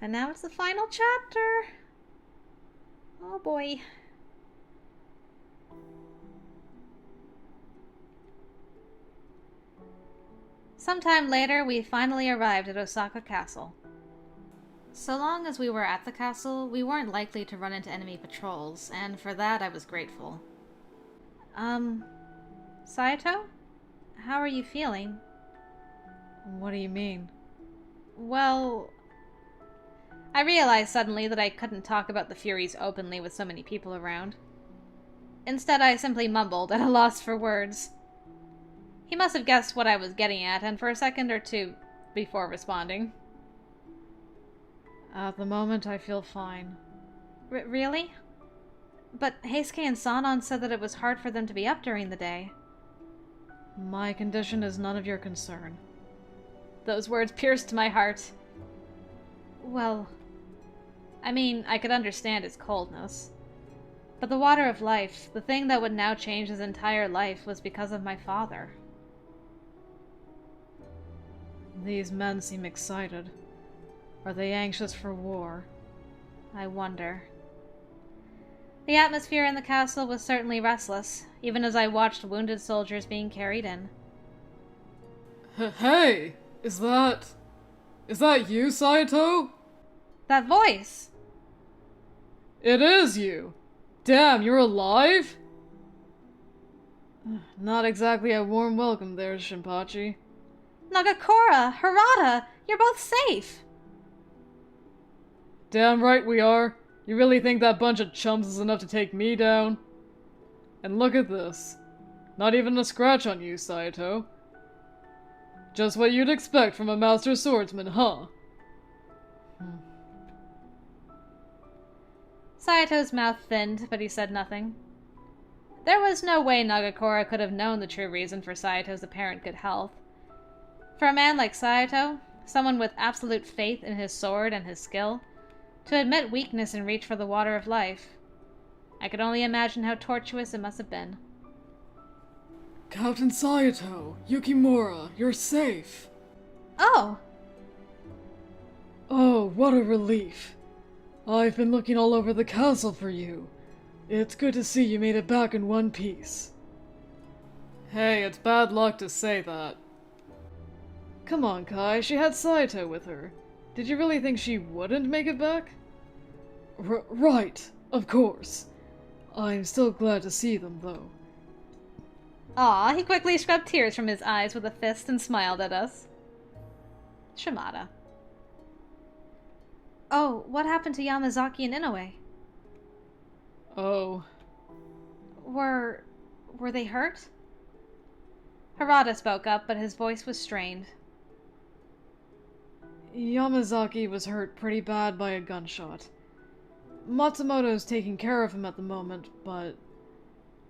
And now it's the final chapter. Oh boy. Sometime later, we finally arrived at Osaka Castle. So long as we were at the castle, we weren't likely to run into enemy patrols, and for that I was grateful. Saito? How are you feeling? What do you mean? Well, I realized suddenly that I couldn't talk about the Furies openly with so many people around. Instead, I simply mumbled, at a loss for words. He must have guessed what I was getting at, and for a second or two before responding. At the moment, I feel fine. Really? But Heisuke and Sanon said that it was hard for them to be up during the day. My condition is none of your concern. Those words pierced my heart. Well, I mean, I could understand his coldness. But the water of life, the thing that would now change his entire life, was because of my father. These men seem excited. Are they anxious for war? I wonder. The atmosphere in the castle was certainly restless, even as I watched wounded soldiers being carried in. Hey! Is that you, Saito? That voice! It is you! Damn, you're alive? Not exactly a warm welcome there, Shinpachi. Nagakura! Harada! You're both safe! Damn right we are. You really think that bunch of chums is enough to take me down? And look at this. Not even a scratch on you, Saito. Just what you'd expect from a master swordsman, huh? Saito's mouth thinned, but he said nothing. There was no way Nagakura could have known the true reason for Saito's apparent good health. For a man like Saito, someone with absolute faith in his sword and his skill, to admit weakness and reach for the water of life, I could only imagine how tortuous it must have been. Captain Saito, Yukimura, you're safe. Oh! Oh, what a relief. I've been looking all over the castle for you. It's good to see you made it back in one piece. Hey, it's bad luck to say that. Come on, Kai, she had Saito with her. Did you really think she wouldn't make it back? Right, of course. I'm still glad to see them, though. Aw, he quickly scrubbed tears from his eyes with a fist and smiled at us. Shimada. Oh, what happened to Yamazaki and Inoue? Oh. Were they hurt? Harada spoke up, but his voice was strained. Yamazaki was hurt pretty bad by a gunshot. Matsumoto's taking care of him at the moment, but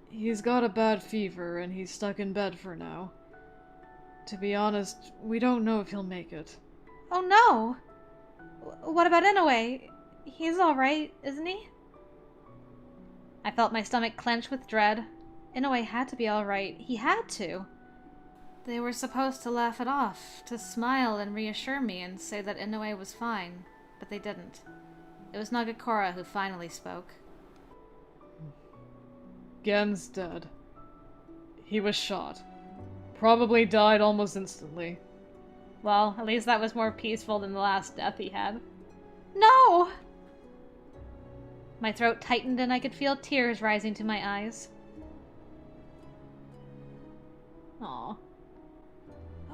he's got a bad fever and he's stuck in bed for now. To be honest, we don't know if he'll make it. Oh no! What about Inoue? He's alright, isn't he? I felt my stomach clench with dread. Inoue had to be alright. He had to. They were supposed to laugh it off, to smile and reassure me and say that Inoue was fine, but they didn't. It was Nagakura who finally spoke. Gen's dead. He was shot. Probably died almost instantly. Well, at least that was more peaceful than the last death he had. No! My throat tightened and I could feel tears rising to my eyes. Aw.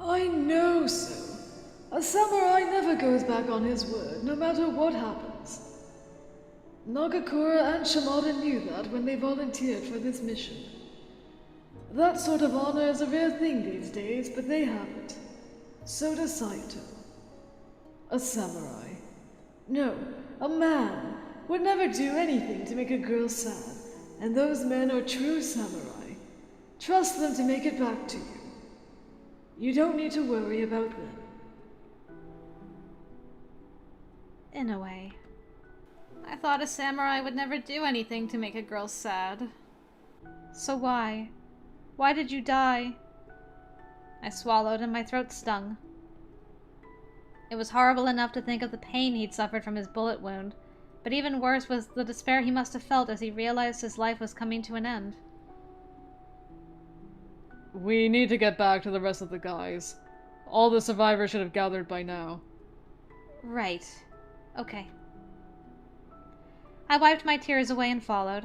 I know so. A samurai never goes back on his word, no matter what happens. Nagakura and Shimada knew that when they volunteered for this mission. That sort of honor is a rare thing these days, but they have it. So does Saito. A samurai. No, a man would never do anything to make a girl sad, and those men are true samurai. Trust them to make it back to you. You don't need to worry about them. In a way. I thought a samurai would never do anything to make a girl sad. So why? Why did you die? I swallowed and my throat stung. It was horrible enough to think of the pain he'd suffered from his bullet wound, but even worse was the despair he must have felt as he realized his life was coming to an end. We need to get back to the rest of the guys. All the survivors should have gathered by now. Right. Okay. I wiped my tears away and followed.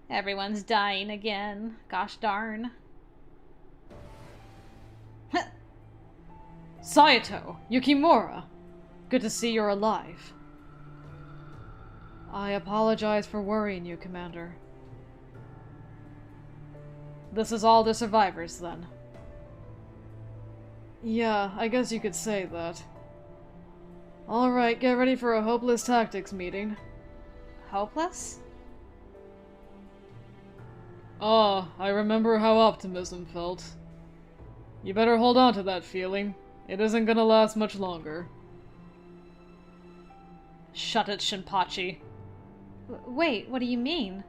Everyone's dying again. Gosh darn. Saito! Yukimura! Good to see you're alive. I apologize for worrying you, Commander. This is all the survivors, then? Yeah, I guess you could say that. Alright, get ready for a hopeless tactics meeting. Hopeless? Ah, I remember how optimism felt. You better hold on to that feeling. It isn't gonna last much longer. Shut it, Shinpachi. Wait, what do you mean?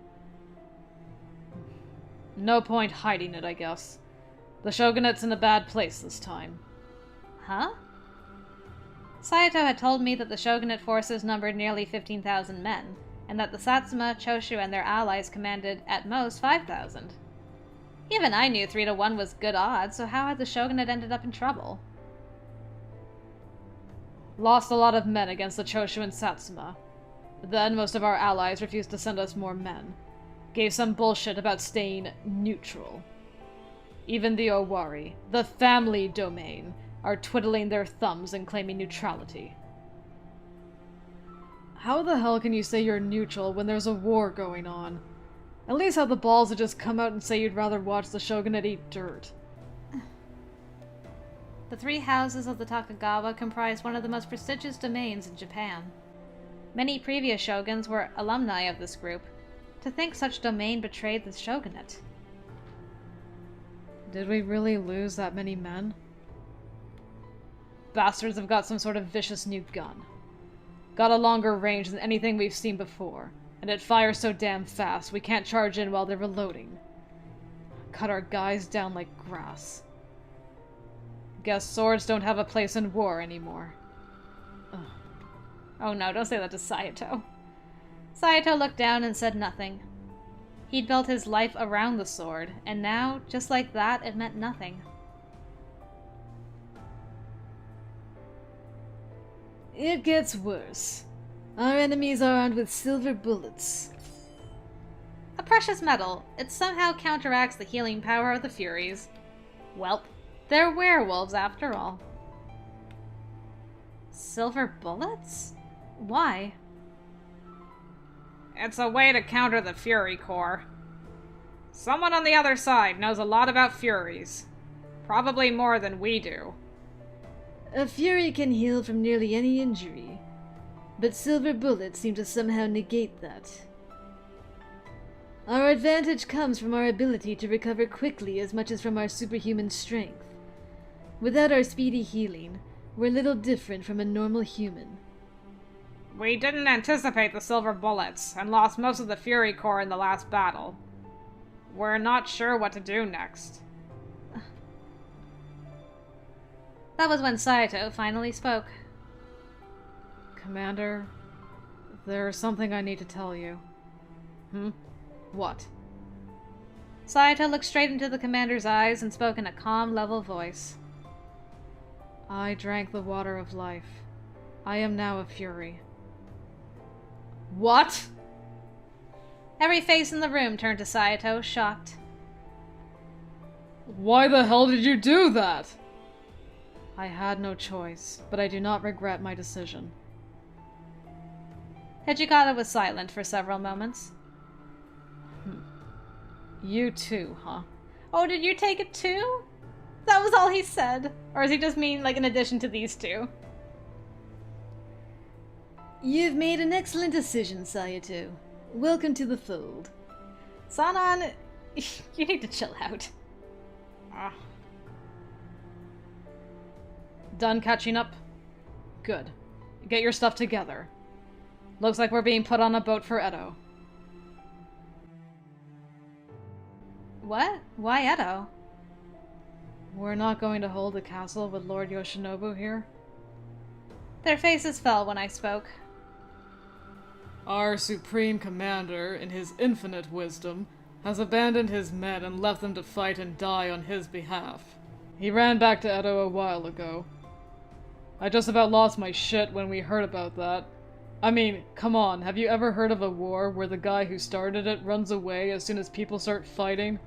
No point hiding it, I guess. The Shogunate's in a bad place this time. Huh? Saito had told me that the Shogunate forces numbered nearly 15,000 men, and that the Satsuma, Choshu, and their allies commanded, at most, 5,000. Even I knew 3-1 was good odds, so how had the Shogunate ended up in trouble? Lost a lot of men against the Choshu and Satsuma. Then most of our allies refused to send us more men. Gave some bullshit about staying neutral. Even the Owari, the family domain, are twiddling their thumbs and claiming neutrality. How the hell can you say you're neutral when there's a war going on? At least have the balls to just come out and say you'd rather watch the Shogunate eat dirt. The 3 houses of the Takagawa comprise one of the most prestigious domains in Japan. Many previous shoguns were alumni of this group. To think such domain betrayed the Shogunate. Did we really lose that many men? Bastards have got some sort of vicious new gun. Got a longer range than anything we've seen before, and it fires so damn fast we can't charge in while they're reloading. Cut our guys down like grass. Guess swords don't have a place in war anymore. Ugh. Oh no, don't say that to Saito. Saito looked down and said nothing. He'd built his life around the sword, and now, just like that, it meant nothing. It gets worse. Our enemies are armed with silver bullets. A precious metal. It somehow counteracts the healing power of the Furies. Welp, they're werewolves after all. Silver bullets? Why? It's a way to counter the Fury Core. Someone on the other side knows a lot about Furies. Probably more than we do. A Fury can heal from nearly any injury, but silver bullets seem to somehow negate that. Our advantage comes from our ability to recover quickly as much as from our superhuman strength. Without our speedy healing, we're little different from a normal human. We didn't anticipate the silver bullets, and lost most of the Fury Core in the last battle. We're not sure what to do next. That was when Saito finally spoke. Commander, there's something I need to tell you. What? Saito looked straight into the commander's eyes and spoke in a calm, level voice. I drank the water of life. I am now a Fury. What? Every face in the room turned to Saito, shocked. Why the hell did you do that? I had no choice, but I do not regret my decision. Hijikata was silent for several moments. You too, huh? Oh, did you take it too? That was all he said. Or does he just mean, like, in addition to these two? You've made an excellent decision, Saito. Welcome to the fold. Sanan, you need to chill out. Done catching up? Good. Get your stuff together. Looks like we're being put on a boat for Edo. What? Why Edo? We're not going to hold the castle with Lord Yoshinobu here? Their faces fell when I spoke. Our Supreme Commander, in his infinite wisdom, has abandoned his men and left them to fight and die on his behalf. He ran back to Edo a while ago. I just about lost my shit when we heard about that. I mean, come on, have you ever heard of a war where the guy who started it runs away as soon as people start fighting?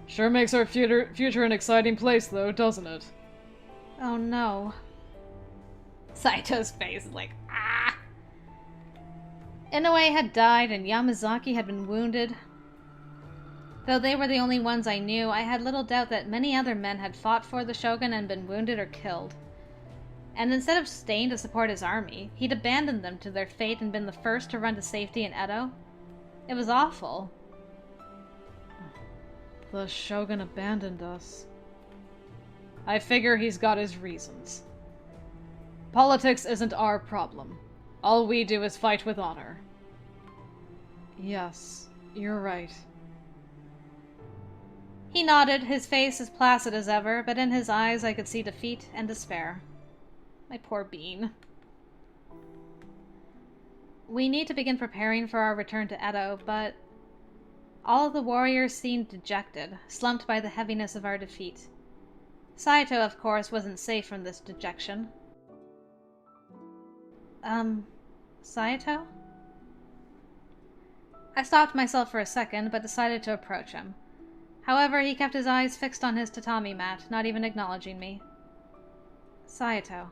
Sure makes our future an exciting place, though, doesn't it? Oh no. Saito's face is like, ah! Inoue had died and Yamazaki had been wounded. Though they were the only ones I knew, I had little doubt that many other men had fought for the shogun and been wounded or killed. And instead of staying to support his army, he'd abandoned them to their fate and been the first to run to safety in Edo. It was awful. The shogun abandoned us. I figure he's got his reasons. Politics isn't our problem. All we do is fight with honor. Yes, you're right. He nodded, his face as placid as ever, but in his eyes I could see defeat and despair. My poor bean. We need to begin preparing for our return to Edo, but all of the warriors seemed dejected, slumped by the heaviness of our defeat. Saito, of course, wasn't safe from this dejection. Saito? I stopped myself for a second, but decided to approach him. However, he kept his eyes fixed on his tatami mat, not even acknowledging me. Saito.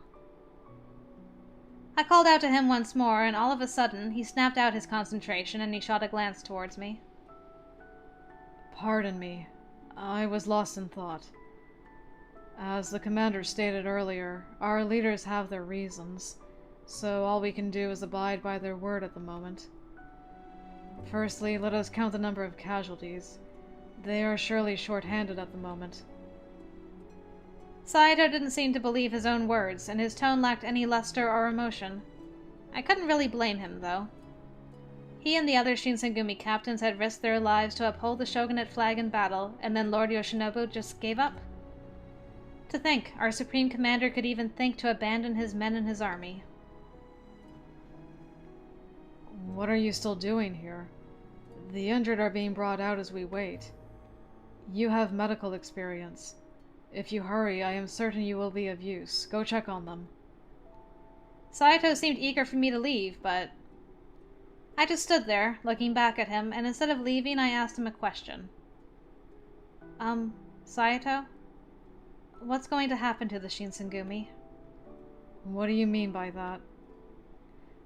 I called out to him once more, and all of a sudden, he snapped out his concentration and he shot a glance towards me. Pardon me. I was lost in thought. As the commander stated earlier, our leaders have their reasons, so all we can do is abide by their word at the moment. Firstly, let us count the number of casualties. They are surely short-handed at the moment. Saito didn't seem to believe his own words, and his tone lacked any luster or emotion. I couldn't really blame him, though. He and the other Shinsengumi captains had risked their lives to uphold the shogunate flag in battle, and then Lord Yoshinobu just gave up. To think, our supreme commander could even think to abandon his men and his army. What are you still doing here? The injured are being brought out as we wait. You have medical experience. If you hurry, I am certain you will be of use. Go check on them. Saito seemed eager for me to leave, but I just stood there, looking back at him, and instead of leaving, I asked him a question. Saito? What's going to happen to the Shinsengumi? What do you mean by that?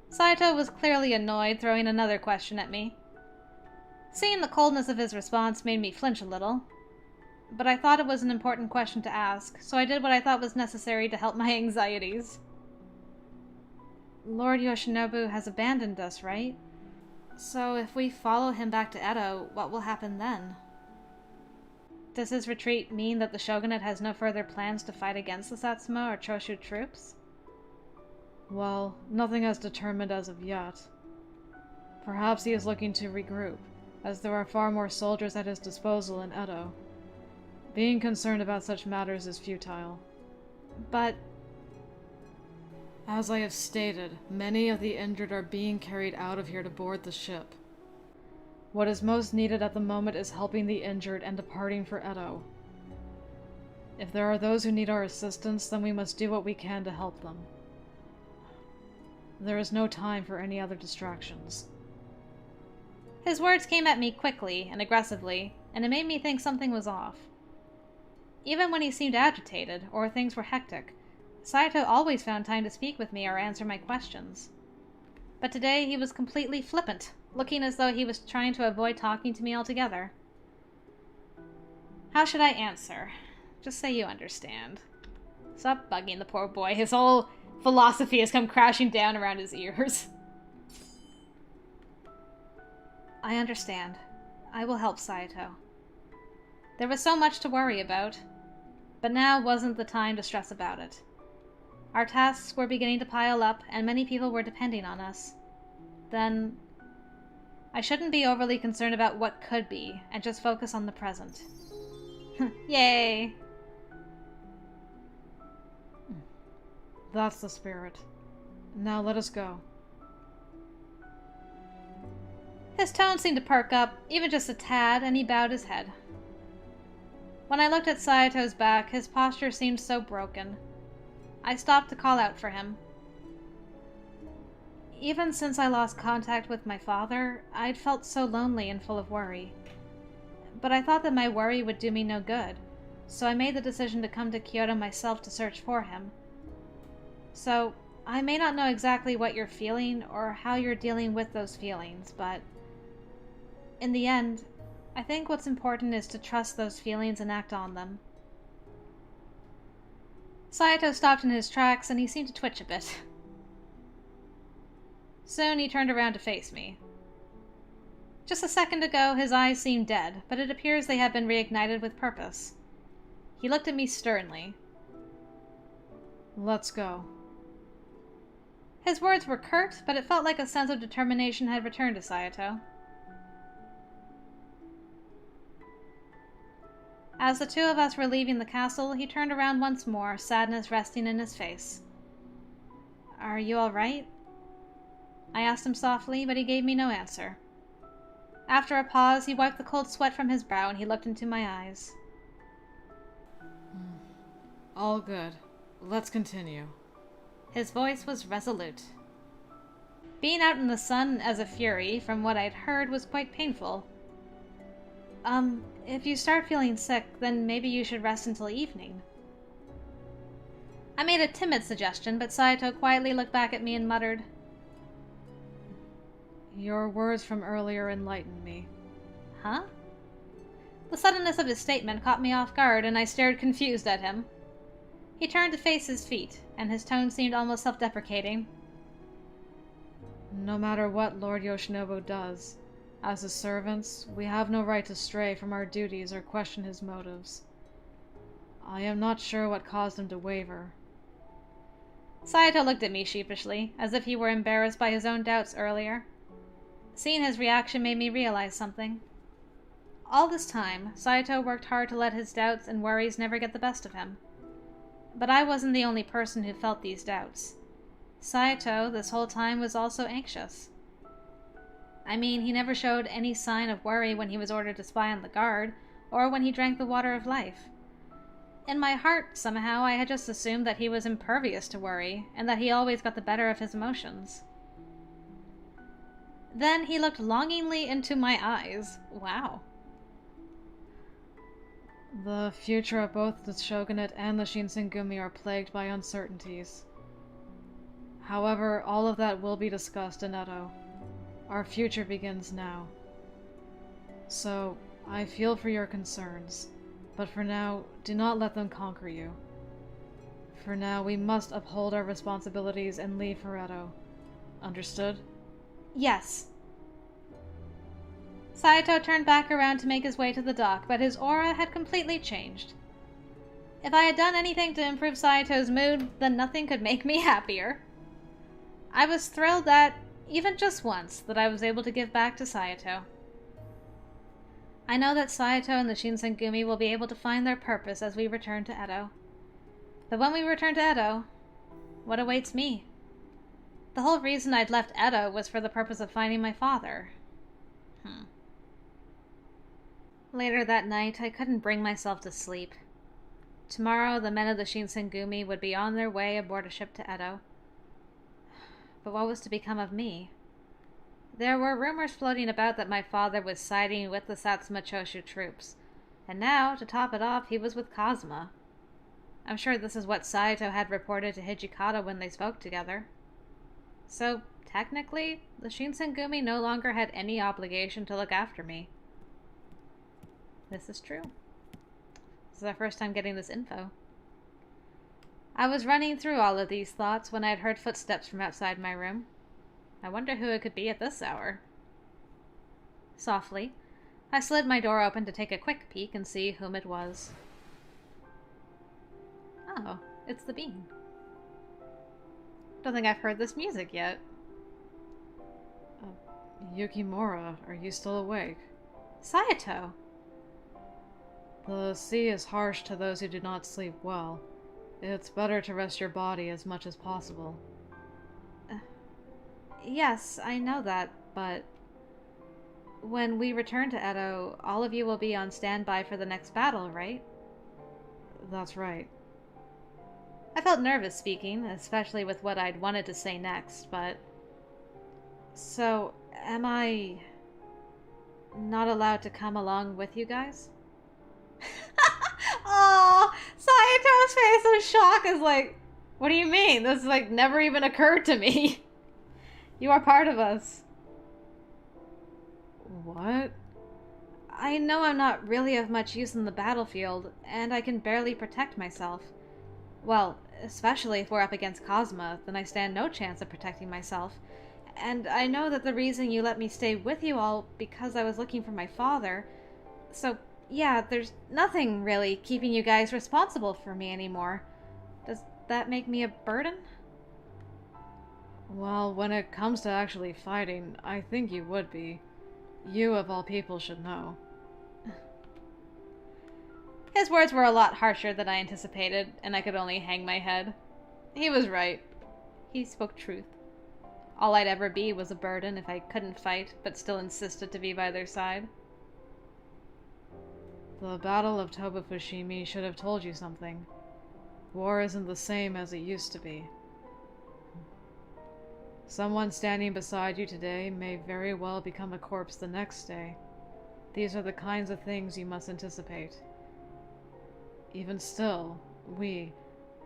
Saito was clearly annoyed, throwing another question at me. Seeing the coldness of his response made me flinch a little, but I thought it was an important question to ask, so I did what I thought was necessary to help my anxieties. Lord Yoshinobu has abandoned us, right? So if we follow him back to Edo, what will happen then? Does his retreat mean that the shogunate has no further plans to fight against the Satsuma or Choshu troops? Well, nothing as determined as of yet. Perhaps he is looking to regroup, as there are far more soldiers at his disposal in Edo. Being concerned about such matters is futile. But as I have stated, many of the injured are being carried out of here to board the ship. What is most needed at the moment is helping the injured and departing for Edo. If there are those who need our assistance, then we must do what we can to help them. There is no time for any other distractions. his words came at me quickly and aggressively, and it made me think something was off. Even when he seemed agitated, or things were hectic, Saito always found time to speak with me or answer my questions. But today he was completely flippant, looking as though he was trying to avoid talking to me altogether. How should I answer? Just say you understand. Stop bugging the poor boy. His whole philosophy has come crashing down around his ears. I understand. I will help Saito. There was so much to worry about, but now wasn't the time to stress about it. Our tasks were beginning to pile up, and many people were depending on us. Then, I shouldn't be overly concerned about what could be, and just focus on the present. Yay! That's the spirit. Now let us go. His tone seemed to perk up, even just a tad, and he bowed his head. When I looked at Saito's back, his posture seemed so broken. I stopped to call out for him. Even since I lost contact with my father, I'd felt so lonely and full of worry. But I thought that my worry would do me no good, so I made the decision to come to Kyoto myself to search for him. So, I may not know exactly what you're feeling or how you're dealing with those feelings, but in the end, I think what's important is to trust those feelings and act on them. Saito stopped in his tracks and he seemed to twitch a bit. Soon he turned around to face me. Just a second ago, his eyes seemed dead, but it appears they have been reignited with purpose. He looked at me sternly. Let's go. His words were curt, but it felt like a sense of determination had returned to Saito. As the two of us were leaving the castle, he turned around once more, sadness resting in his face. Are you all right? I asked him softly, but he gave me no answer. After a pause, he wiped the cold sweat from his brow and he looked into my eyes. All good. Let's continue. His voice was resolute. Being out in the sun as a fury, from what I'd heard, was quite painful. If you start feeling sick, then maybe you should rest until evening. I made a timid suggestion, but Saito quietly looked back at me and muttered, Your words from earlier enlightened me. Huh? The suddenness of his statement caught me off guard, and I stared confused at him. He turned to face his feet, and his tone seemed almost self-deprecating. No matter what Lord Yoshinobu does, as his servants, we have no right to stray from our duties or question his motives. I am not sure what caused him to waver. Saito looked at me sheepishly, as if he were embarrassed by his own doubts earlier. Seeing his reaction made me realize something. All this time, Saito worked hard to let his doubts and worries never get the best of him. But I wasn't the only person who felt these doubts. Saito, this whole time, was also anxious. I mean, he never showed any sign of worry when he was ordered to spy on the guard, or when he drank the water of life. In my heart, somehow, I had just assumed that he was impervious to worry, and that he always got the better of his emotions. Then he looked longingly into my eyes. Wow. The future of both the shogunate and the Shinsengumi are plagued by uncertainties. However, all of that will be discussed in Edo. Our future begins now. So, I feel for your concerns, but for now, do not let them conquer you. For now, we must uphold our responsibilities and leave for Edo. Understood? Yes. Saito turned back around to make his way to the dock, but his aura had completely changed. If I had done anything to improve Saito's mood, then nothing could make me happier. I was thrilled that, even just once, that I was able to give back to Saito. I know that Saito and the Shinsengumi will be able to find their purpose as we return to Edo. But when we return to Edo, what awaits me? The whole reason I'd left Edo was for the purpose of finding my father. Later that night, I couldn't bring myself to sleep. Tomorrow, the men of the Shinsengumi would be on their way aboard a ship to Edo. But what was to become of me? There were rumors floating about that my father was siding with the Satsuma Choshu troops, and now, to top it off, he was with Kazuma. I'm sure this is what Saito had reported to Hijikata when they spoke together. So, technically, the Shinsengumi no longer had any obligation to look after me. This is true. This is our first time getting this info. I was running through all of these thoughts when I had heard footsteps from outside my room. I wonder who it could be at this hour. Softly, I slid my door open to take a quick peek and see whom it was. Oh, it's the Bean. Don't think I've heard this music yet. Yukimura, are you still awake? Saito! The sea is harsh to those who do not sleep well. It's better to rest your body as much as possible. Yes, I know that, but when we return to Edo, all of you will be on standby for the next battle, right? That's right. I felt nervous speaking, especially with what I'd wanted to say next, but... So, am I not allowed to come along with you guys? Oh, Saito's face of shock is like, what do you mean? This like never even occurred to me. You are part of us. What? I know I'm not really of much use in the battlefield, and I can barely protect myself. Well, especially if we're up against Cosma, then I stand no chance of protecting myself. And I know that the reason you let me stay with you all because I was looking for my father. So, yeah, there's nothing really keeping you guys responsible for me anymore. Does that make me a burden? Well, when it comes to actually fighting, I think you would be. You, of all people, should know. His words were a lot harsher than I anticipated, and I could only hang my head. He was right. He spoke truth. All I'd ever be was a burden if I couldn't fight, but still insisted to be by their side. The Battle of Toba-Fushimi should have told you something. War isn't the same as it used to be. Someone standing beside you today may very well become a corpse the next day. These are the kinds of things you must anticipate. Even still, we,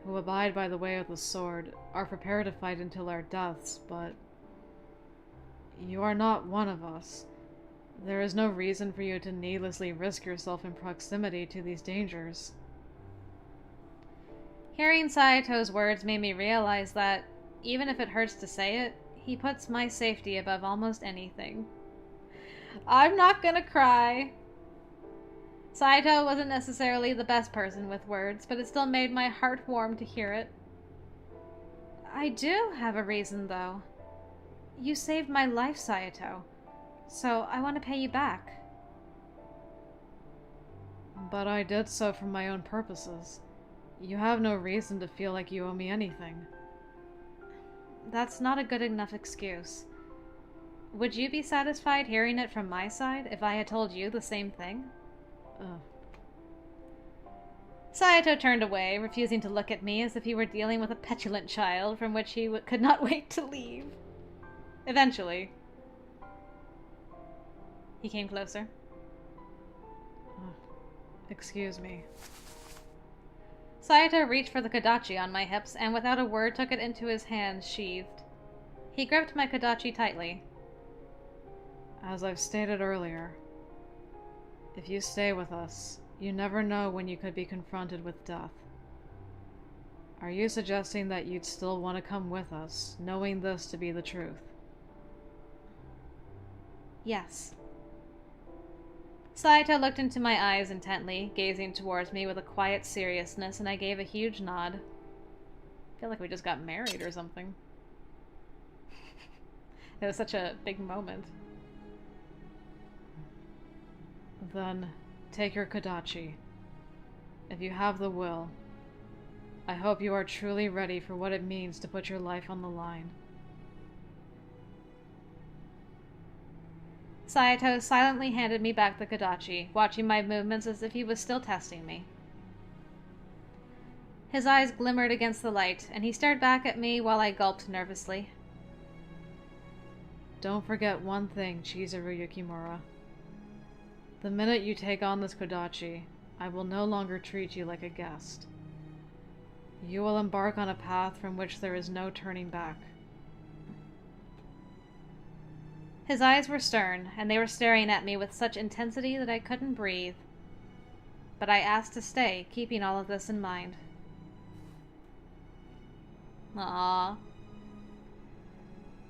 who abide by the way of the sword, are prepared to fight until our deaths, but you are not one of us. There is no reason for you to needlessly risk yourself in proximity to these dangers. Hearing Saito's words made me realize that, even if it hurts to say it, he puts my safety above almost anything. I'm not gonna cry. Saito wasn't necessarily the best person with words, but it still made my heart warm to hear it. I do have a reason, though. You saved my life, Saito, so I want to pay you back. But I did so for my own purposes. You have no reason to feel like you owe me anything. That's not a good enough excuse. Would you be satisfied hearing it from my side if I had told you the same thing? Saito turned away, refusing to look at me as if he were dealing with a petulant child from which he could not wait to leave. Eventually, he came closer. Excuse me. Saito reached for the kodachi on my hips and without a word took it into his hands sheathed. He gripped my kodachi tightly. As I've stated earlier, if you stay with us, you never know when you could be confronted with death. Are you suggesting that you'd still want to come with us, knowing this to be the truth? Yes. Saito looked into my eyes intently, gazing towards me with a quiet seriousness, and I gave a huge nod. I feel like we just got married or something. It was such a big moment. Then, take your kodachi. If you have the will, I hope you are truly ready for what it means to put your life on the line. Saito silently handed me back the kodachi, watching my movements as if he was still testing me. His eyes glimmered against the light, and he stared back at me while I gulped nervously. Don't forget one thing, Chizuru Yukimura. The minute you take on this kodachi, I will no longer treat you like a guest. You will embark on a path from which there is no turning back. His eyes were stern, and they were staring at me with such intensity that I couldn't breathe. But I asked to stay, keeping all of this in mind. Aww.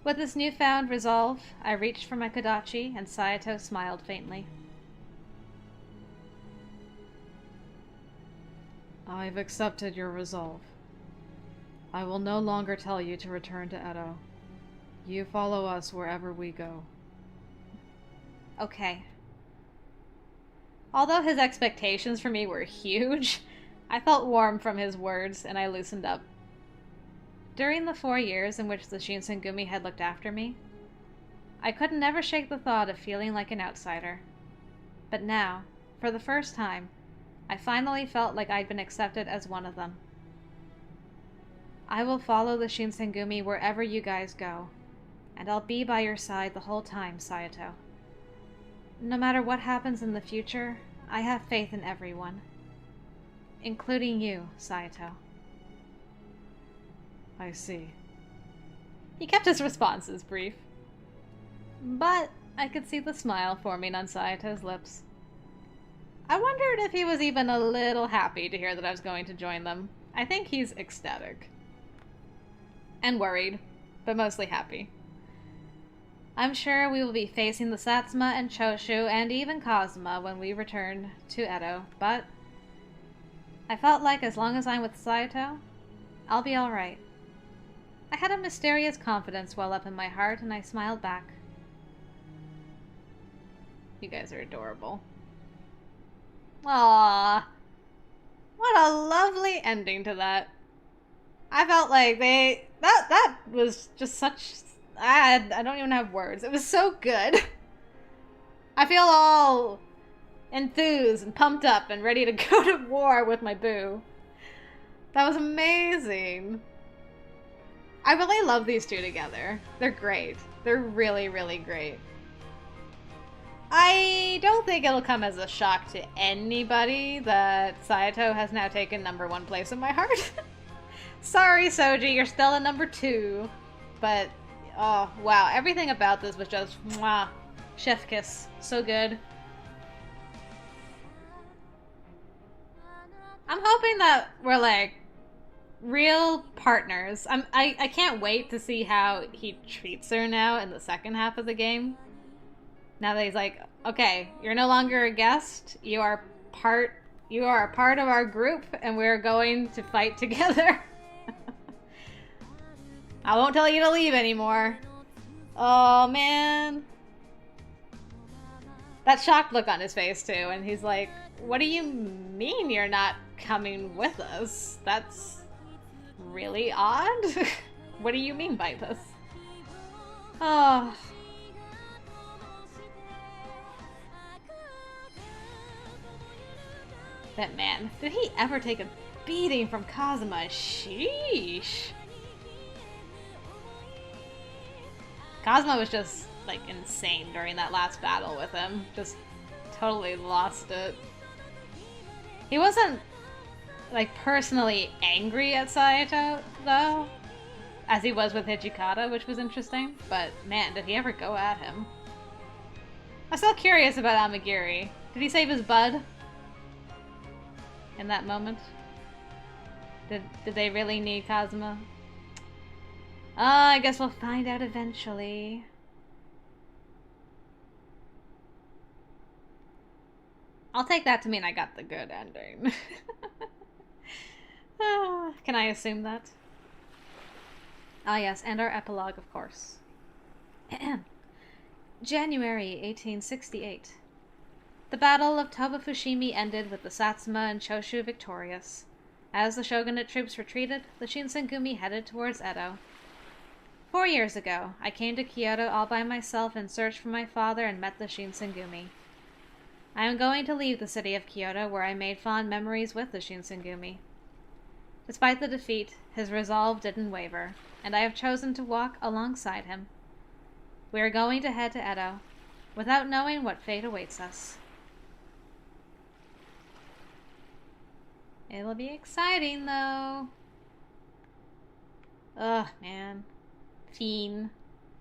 With this newfound resolve, I reached for my kodachi, and Saito smiled faintly. I've accepted your resolve. I will no longer tell you to return to Edo. You follow us wherever we go. Okay. Although his expectations for me were huge, I felt warm from his words, and I loosened up. During the 4 years in which the Shinsengumi had looked after me, I could never shake the thought of feeling like an outsider. But now, for the first time, I finally felt like I'd been accepted as one of them. I will follow the Shinsengumi wherever you guys go, and I'll be by your side the whole time, Saito. No matter what happens in the future, I have faith in everyone, including you, Saito. I see. He kept his responses brief, but I could see the smile forming on Saito's lips. I wondered if he was even a little happy to hear that I was going to join them. I think he's ecstatic. And worried, but mostly happy. I'm sure we will be facing the Satsuma and Choshu and even Kazuma when we return to Edo, but I felt like as long as I'm with Saito, I'll be alright. I had a mysterious confidence well up in my heart, and I smiled back. You guys are adorable. Aww. What a lovely ending to that. I felt like that was just such... I don't even have words. It was so good. I feel all enthused and pumped up and ready to go to war with my boo. That was amazing. I really love these two together. They're great. They're really, really great. I don't think it'll come as a shock to anybody that Saito has now taken #1 place in my heart. Sorry, Soji, you're still a #2. But, oh, wow. Everything about this was just, mwah. Chef kiss. So good. I'm hoping that we're, like, real partners. I can't wait to see how he treats her now in the second half of the game. Now that he's like, okay, you're no longer a guest. You are a part of our group, and we're going to fight together. I won't tell you to leave anymore. Oh, man. That shocked look on his face, too, and he's like, what do you mean you're not coming with us? That's really odd. What do you mean by this? Oh. That man, did he ever take a beating from Kazuma? Sheesh. Kazuma was just, like, insane during that last battle with him. Just totally lost it. He wasn't, like, personally angry at Saito, though, as he was with Hijikata, which was interesting. But, man, did he ever go at him. I'm still curious about Amagiri. Did he save his bud? In that moment? Did they really need Kazuma? I guess we'll find out eventually. I'll take that to mean I got the good ending. Can I assume that? Ah yes, and our epilogue, of course. January 1868. The Battle of Toba-Fushimi ended with the Satsuma and Choshu victorious. As the shogunate troops retreated, the Shinsengumi headed towards Edo. 4 years ago, I came to Kyoto all by myself in search for my father and met the Shinsengumi. I am going to leave the city of Kyoto, where I made fond memories with the Shinsengumi. Despite the defeat, his resolve didn't waver, and I have chosen to walk alongside him. We are going to head to Edo, without knowing what fate awaits us. It'll be exciting, though. Ugh, man. Fiend.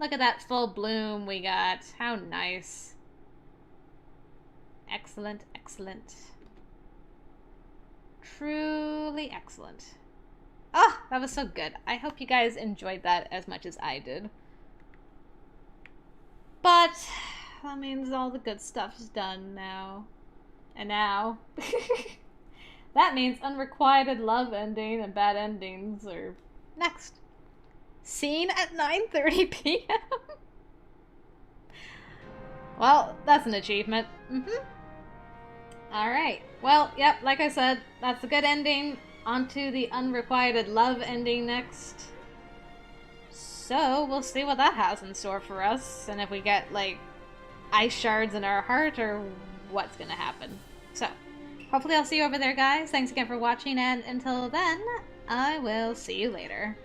Look at that full bloom we got. How nice. Excellent, excellent. Truly excellent. Oh, that was so good. I hope you guys enjoyed that as much as I did. But that means all the good stuff's done now. And now... that means unrequited love ending and bad endings are next. Seen at 9:30 p.m. Well, that's an achievement. Alright. Well, yep, like I said, that's a good ending. On to the unrequited love ending next. So, we'll see what that has in store for us, and if we get, like, ice shards in our heart, or what's gonna happen. So, hopefully I'll see you over there, guys. Thanks again for watching, and until then, I will see you later.